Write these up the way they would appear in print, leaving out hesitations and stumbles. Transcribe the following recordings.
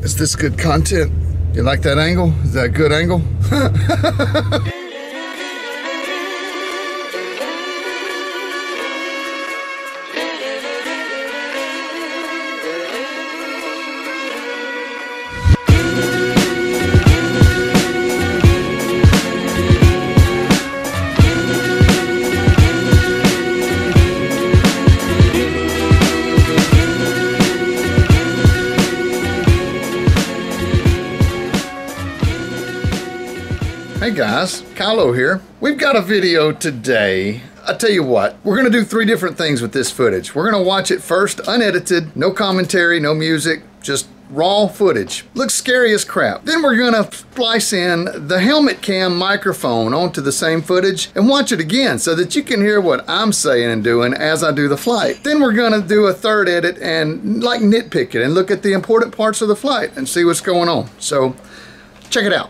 Is this good content? You like that angle? Is that a good angle? Hey guys, Kylo here. We've got a video today. I tell you what, we're gonna do 3 different things with this footage. We're gonna watch it first unedited, no commentary, no music, just raw footage. Looks scary as crap. Then we're gonna splice in the helmet cam microphone onto the same footage and watch it again so that you can hear what I'm saying and doing as I do the flight. Then we're gonna do a 3rd edit and like nitpick it and look at the important parts of the flight and see what's going on. So check it out.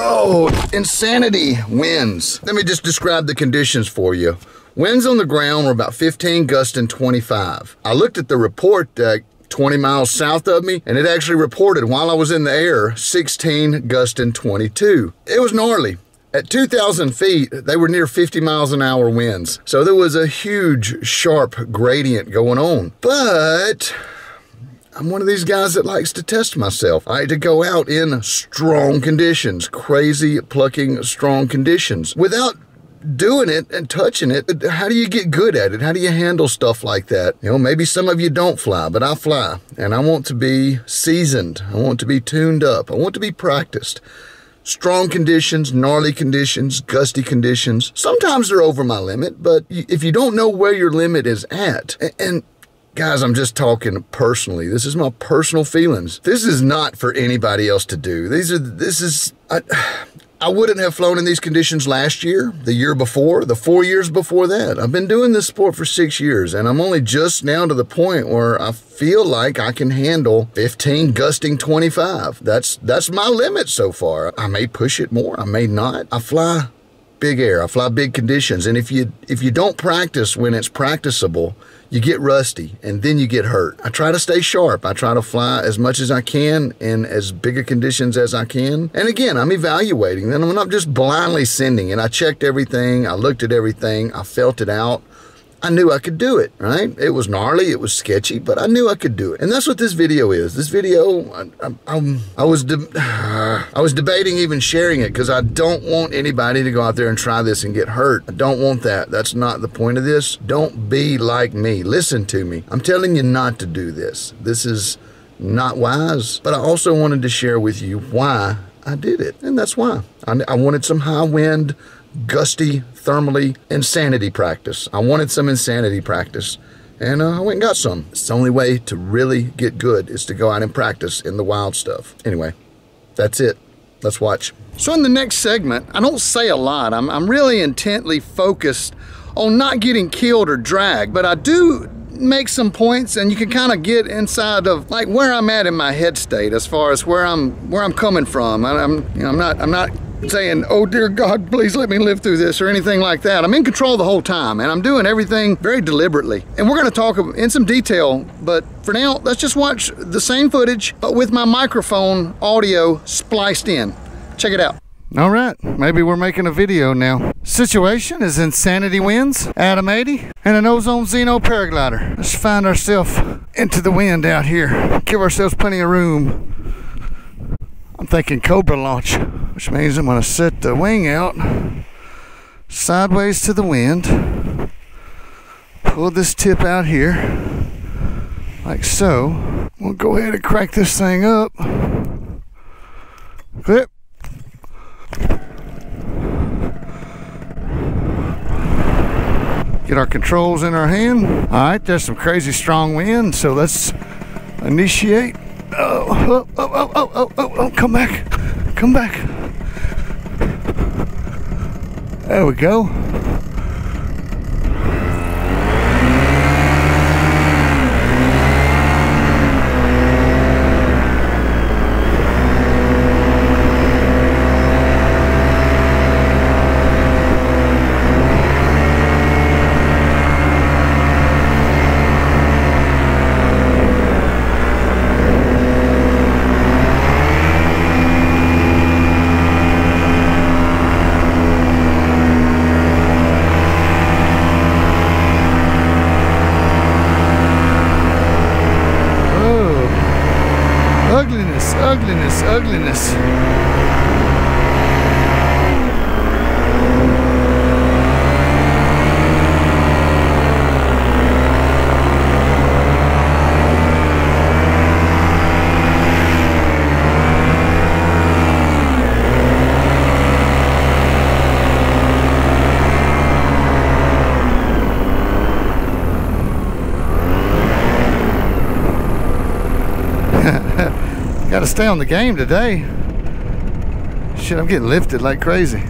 Oh, insanity winds. Let me just describe the conditions for you. Winds on the ground were about 15, gusting 25. I looked at the report 20 miles south of me, and it actually reported while I was in the air, 16, gusting 22. It was gnarly. At 2,000 feet, they were near 50 miles an hour winds. So there was a huge, sharp gradient going on. But I'm one of these guys that likes to test myself. I like to go out in strong conditions, crazy, plucking, strong conditions. Without doing it and touching it, how do you get good at it? How do you handle stuff like that? You know, maybe some of you don't fly, but I fly. And I want to be seasoned. I want to be tuned up. I want to be practiced. Strong conditions, gnarly conditions, gusty conditions. Sometimes they're over my limit, but if you don't know where your limit is at, and guys, I'm just talking personally. This is my personal feelings. This is not for anybody else to do. I wouldn't have flown in these conditions last year, the year before, the 4 years before that. I've been doing this sport for 6 years, and I'm only just now to the point where I feel like I can handle 15, gusting 25. That's my limit so far. I may push it more, I may not. I fly big air, I fly big conditions, and if you don't practice when it's practicable, you get rusty, and then you get hurt. I try to stay sharp. I try to fly as much as I can in as big a conditions as I can. And again, I'm evaluating. Then I'm not just blindly sending it. I checked everything. I looked at everything. I felt it out. I knew I could do it, right? It was gnarly, it was sketchy, but I knew I could do it. And that's what this video is. This video, I was debating even sharing it because I don't want anybody to go out there and try this and get hurt. I don't want that. That's not the point of this. Don't be like me. Listen to me. I'm telling you not to do this. This is not wise, but I also wanted to share with you why I did it. And that's why. I wanted some high wind, gusty, thermally insanity practice. I wanted some insanity practice, and I went and got some. It's the only way to really get good is to go out and practice in the wild stuff. Anyway, that's it. Let's watch. So in the next segment, I don't say a lot. I'm really intently focused on not getting killed or dragged, but I do make some points, and you can kind of get inside of like where I'm at in my head state as far as where I'm coming from. I'm not saying, oh dear God, please let me live through this or anything like that. I'm in control the whole time, and I'm doing everything very deliberately. And we're going to talk in some detail, but for now, let's just watch the same footage, but with my microphone audio spliced in. Check it out. All right, maybe we're making a video now. Situation is insanity winds, Atom 80, and an ozone Xeno paraglider. Let's find ourselves into the wind out here. Give ourselves plenty of room. I'm thinking Cobra launch, which means I'm going to set the wing out sideways to the wind. Pull this tip out here, like so. We'll go ahead and crank this thing up. Clip. Get our controls in our hand. All right, there's some crazy strong wind, so let's initiate. Oh, come back. Come back. There we go. Ugliness. Got to stay on the game today. Shit, I'm getting lifted like crazy.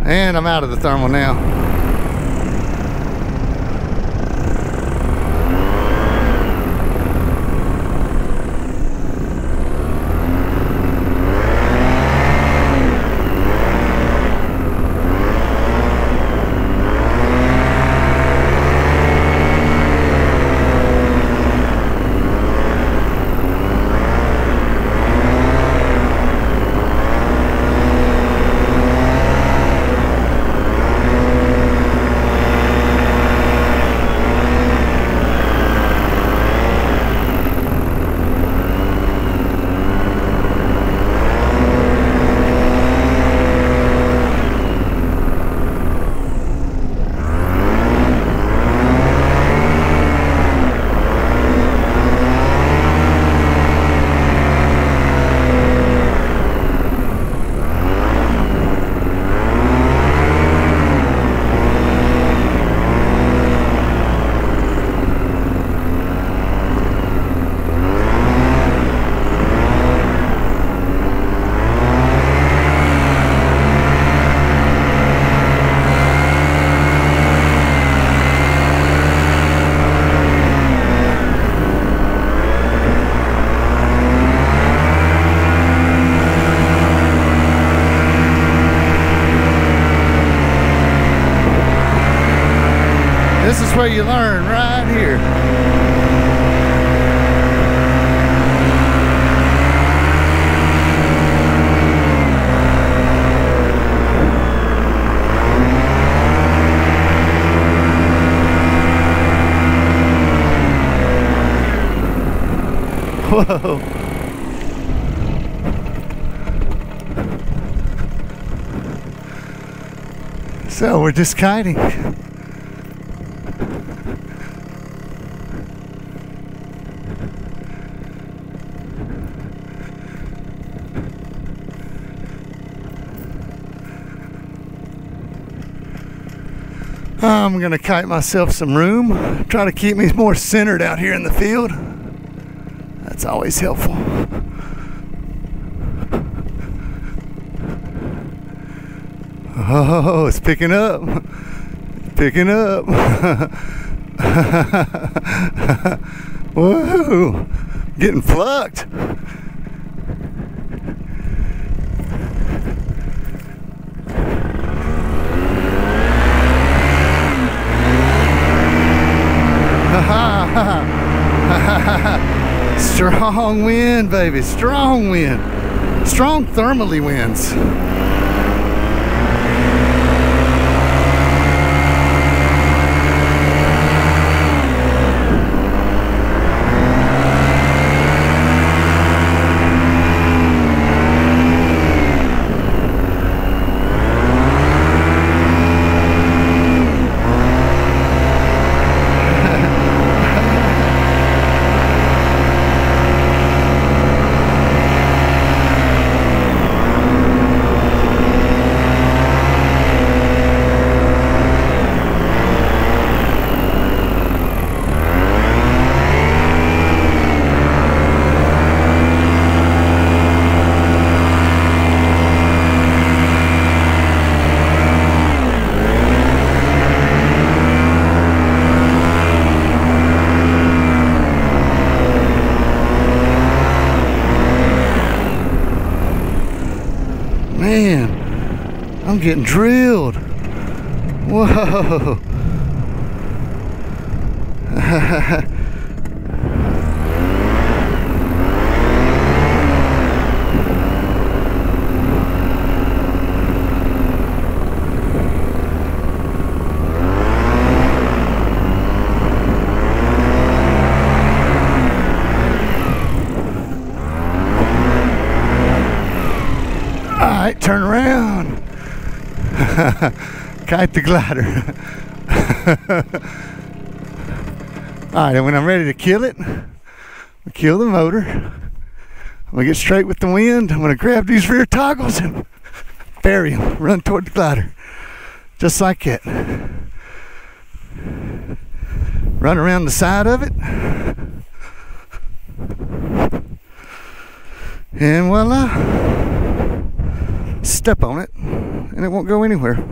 And I'm out of the thermal now. where you learn, right here. Whoa. So we're just kiting. I'm gonna kite myself some room, try to keep me more centered out here in the field. That's always helpful. Oh, it's picking up. Picking up. Whoa, getting plucked. Strong wind, baby, strong wind. Strong thermally winds. Man, I'm getting drilled. Whoa. Alright, turn around. Kite the glider. Alright, and when I'm ready to kill it, I'll kill the motor. I'm gonna get straight with the wind. I'm gonna grab these rear toggles and bury them, run toward the glider. Just like that. Run around the side of it. And voila. Step on it and it won't go anywhere.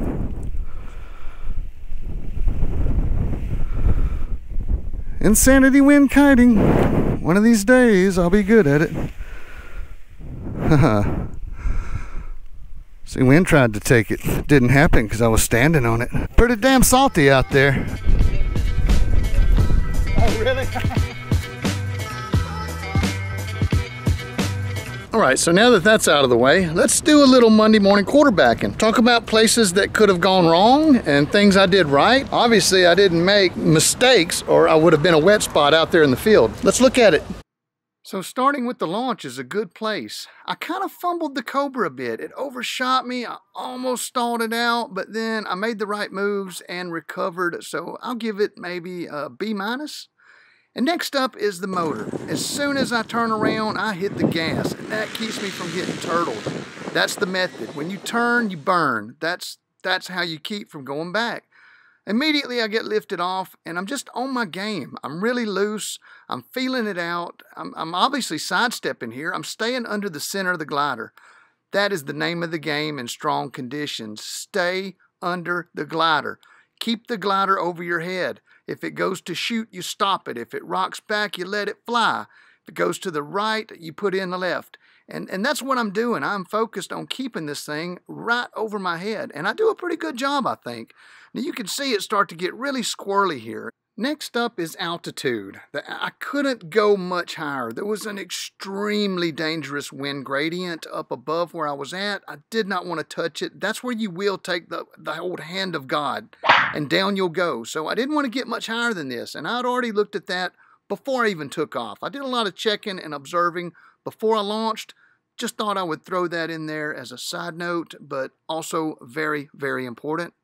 Insanity wind kiting. One of these days I'll be good at it. See, wind tried to take it. Didn't happen because I was standing on it. Pretty damn salty out there. Oh, really? All right, so now that that's out of the way, let's do a little Monday morning quarterbacking. Talk about places that could have gone wrong and things I did right. Obviously, I didn't make mistakes or I would have been a wet spot out there in the field. Let's look at it. So starting with the launch is a good place. I kind of fumbled the Cobra a bit. It overshot me. I almost stalled it out, but then I made the right moves and recovered. So I'll give it maybe a B-. And next up is the motor. As soon as I turn around, I hit the gas, and that keeps me from getting turtled. That's the method. When you turn, you burn. That's how you keep from going back. Immediately, I get lifted off, and I'm just on my game. I'm really loose. I'm feeling it out. I'm obviously sidestepping here. I'm staying under the center of the glider. That is the name of the game in strong conditions. Stay under the glider. Keep the glider over your head. If it goes to shoot, you stop it. If it rocks back, you let it fly. If it goes to the right, you put in the left. And that's what I'm doing. I'm focused on keeping this thing right over my head. And I do a pretty good job, I think. Now you can see it start to get really squirrely here. Next up is altitude. I couldn't go much higher. There was an extremely dangerous wind gradient up above where I was at. I did not want to touch it. That's where you will take the old hand of God and down you'll go. So I didn't want to get much higher than this, and I'd already looked at that before I even took off. I did a lot of checking and observing before I launched. Just thought I would throw that in there as a side note, but also very, very important.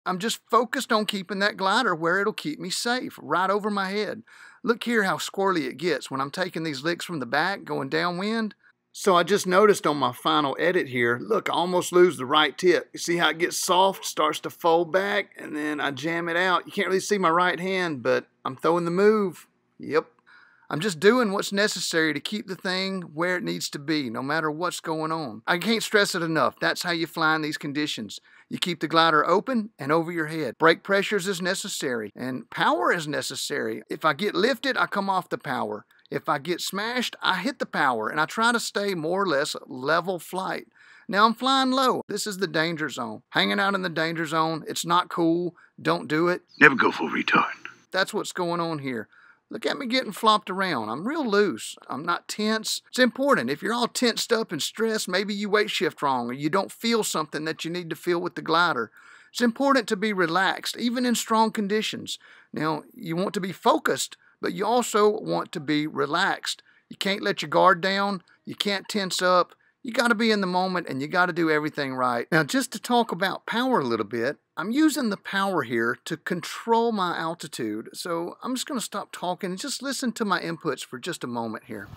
I'm just focused on keeping that glider where it'll keep me safe, right over my head. Look here how squirrely it gets when I'm taking these licks from the back, going downwind. So I just noticed on my final edit here, look, I almost lose the right tip. You see how it gets soft, starts to fold back, and then I jam it out. You can't really see my right hand, but I'm throwing the move. Yep. I'm just doing what's necessary to keep the thing where it needs to be, no matter what's going on. I can't stress it enough. That's how you fly in these conditions. You keep the glider open and over your head. Brake pressures is necessary, and power is necessary. If I get lifted, I come off the power. If I get smashed, I hit the power, and I try to stay more or less level flight. Now I'm flying low. This is the danger zone. Hanging out in the danger zone, it's not cool. Don't do it. Never go full retard. That's what's going on here. Look at me getting flopped around. I'm real loose. I'm not tense. It's important. If you're all tensed up and stressed, maybe you weight shift wrong or you don't feel something that you need to feel with the glider. It's important to be relaxed, even in strong conditions. Now, you want to be focused, but you also want to be relaxed. You can't let your guard down. You can't tense up. You got to be in the moment and you got to do everything right. Now, just to talk about power a little bit, I'm using the power here to control my altitude. So I'm just going to stop talking and just listen to my inputs for just a moment here.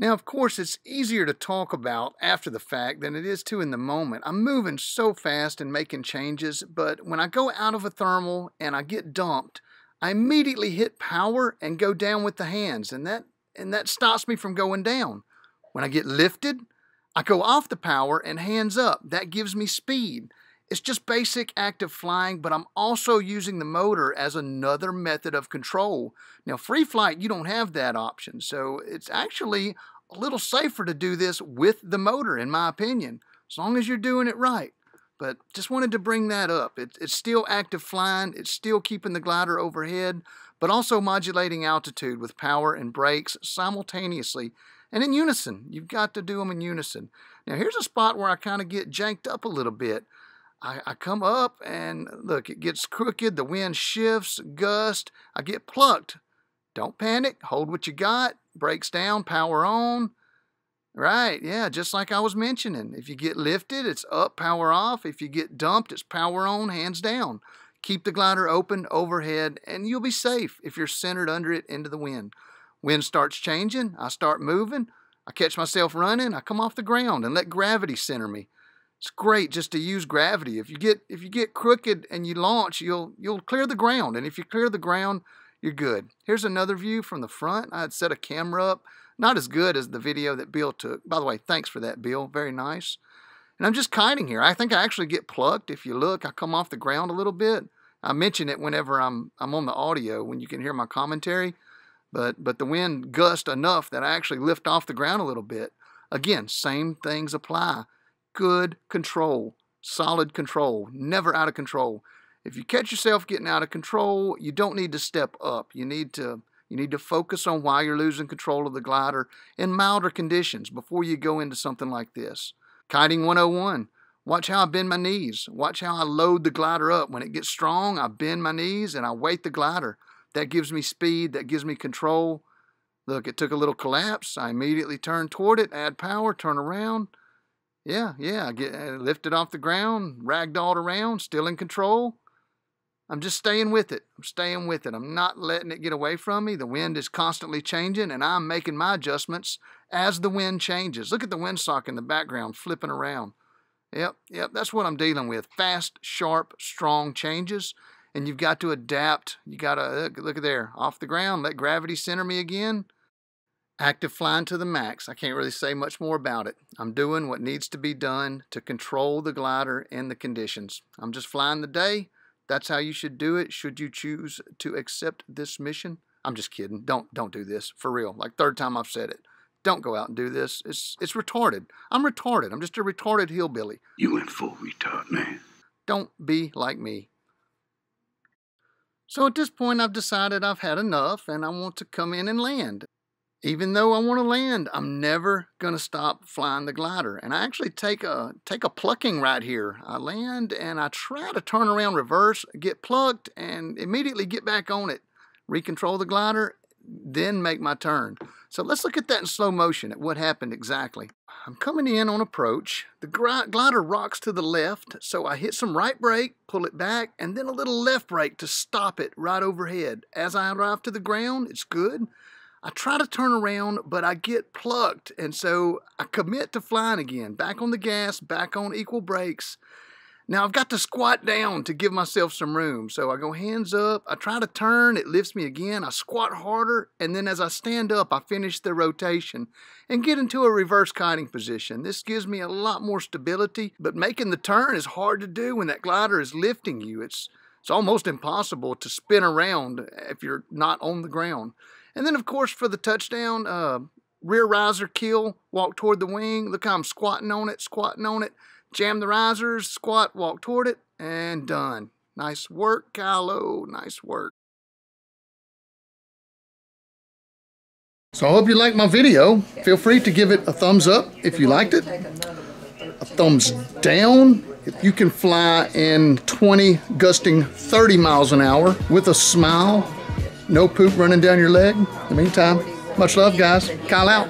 Now, of course, it's easier to talk about after the fact than it is to in the moment. I'm moving so fast and making changes, but when I go out of a thermal and I get dumped, I immediately hit power and go down with the hands, and that stops me from going down. When I get lifted, I go off the power and hands up. That gives me speed. It's just basic active flying, but I'm also using the motor as another method of control. Now, free flight, you don't have that option, so it's actually a little safer to do this with the motor, in my opinion, as long as you're doing it right. But just wanted to bring that up. It's still active flying, it's still keeping the glider overhead, but also modulating altitude with power and brakes simultaneously and in unison. You've got to do them in unison. Now, here's a spot where I kind of get janked up a little bit. I come up and look, it gets crooked, the wind shifts, gust, I get plucked. Don't panic, hold what you got, brakes down, power on. Right, yeah, just like I was mentioning. If you get lifted, it's up, power off. If you get dumped, it's power on, hands down. Keep the glider open, overhead, and you'll be safe if you're centered under it into the wind. Wind starts changing, I start moving, I catch myself running, I come off the ground and let gravity center me. It's great just to use gravity. If you get crooked and you launch, you'll clear the ground. And if you clear the ground, you're good. Here's another view from the front. I had set a camera up. Not as good as the video that Bill took. By the way, thanks for that, Bill. Very nice. And I'm just kiting here. I think I actually get plucked. If you look, I come off the ground a little bit. I mention it whenever I'm on the audio when you can hear my commentary. But the wind gust enough that I actually lift off the ground a little bit. Again, same things apply. Good control, solid control, never out of control. If you catch yourself getting out of control, you don't need to step up. You need to focus on why you're losing control of the glider in milder conditions before you go into something like this. Kiting 101. Watch how I bend my knees. Watch how I load the glider up. When it gets strong, I bend my knees and I weight the glider. That gives me speed. That gives me control. Look, it took a little collapse. I immediately turn toward it, add power, turn around. Yeah, I get lifted off the ground, ragdolled around, still in control. I'm just staying with it. I'm staying with it. I'm not letting it get away from me. The wind is constantly changing, and I'm making my adjustments as the wind changes. Look at the windsock in the background flipping around. Yep, that's what I'm dealing with. Fast, sharp, strong changes, and you've got to adapt. You got to, look at there, off the ground, let gravity center me again. Active flying to the max. I can't really say much more about it. I'm doing what needs to be done to control the glider and the conditions. I'm just flying the day. That's how you should do it, should you choose to accept this mission. I'm just kidding. Don't do this, for real. Like, third time I've said it. Don't go out and do this. It's retarded. I'm retarded. I'm just a retarded hillbilly. You went full retard, man. Don't be like me. So at this point, I've decided I've had enough and I want to come in and land. Even though I want to land, I'm never going to stop flying the glider. And I actually take a plucking right here. I land and I try to turn around reverse, get plucked, and immediately get back on it. Recontrol the glider, then make my turn. So let's look at that in slow motion at what happened exactly. I'm coming in on approach. The glider rocks to the left, so I hit some right brake, pull it back, and then a little left brake to stop it right overhead. As I arrive to the ground, it's good. I try to turn around, but I get plucked, and so I commit to flying again. Back on the gas, back on equal brakes. Now I've got to squat down to give myself some room. So I go hands up, I try to turn, it lifts me again, I squat harder, and then as I stand up, I finish the rotation and get into a reverse kiting position. This gives me a lot more stability, but making the turn is hard to do when that glider is lifting you. It's almost impossible to spin around if you're not on the ground. And then, of course, for the touchdown, rear riser kill, walk toward the wing. Look how I'm squatting on it, jam the risers, squat, walk toward it, and done. Nice work, Kylo, nice work. So I hope you liked my video. Feel free to give it a thumbs up if you liked it. A thumbs down if you can fly in 20, gusting 30 miles an hour with a smile. No poop running down your leg. In the meantime, much love, guys. Kyle out.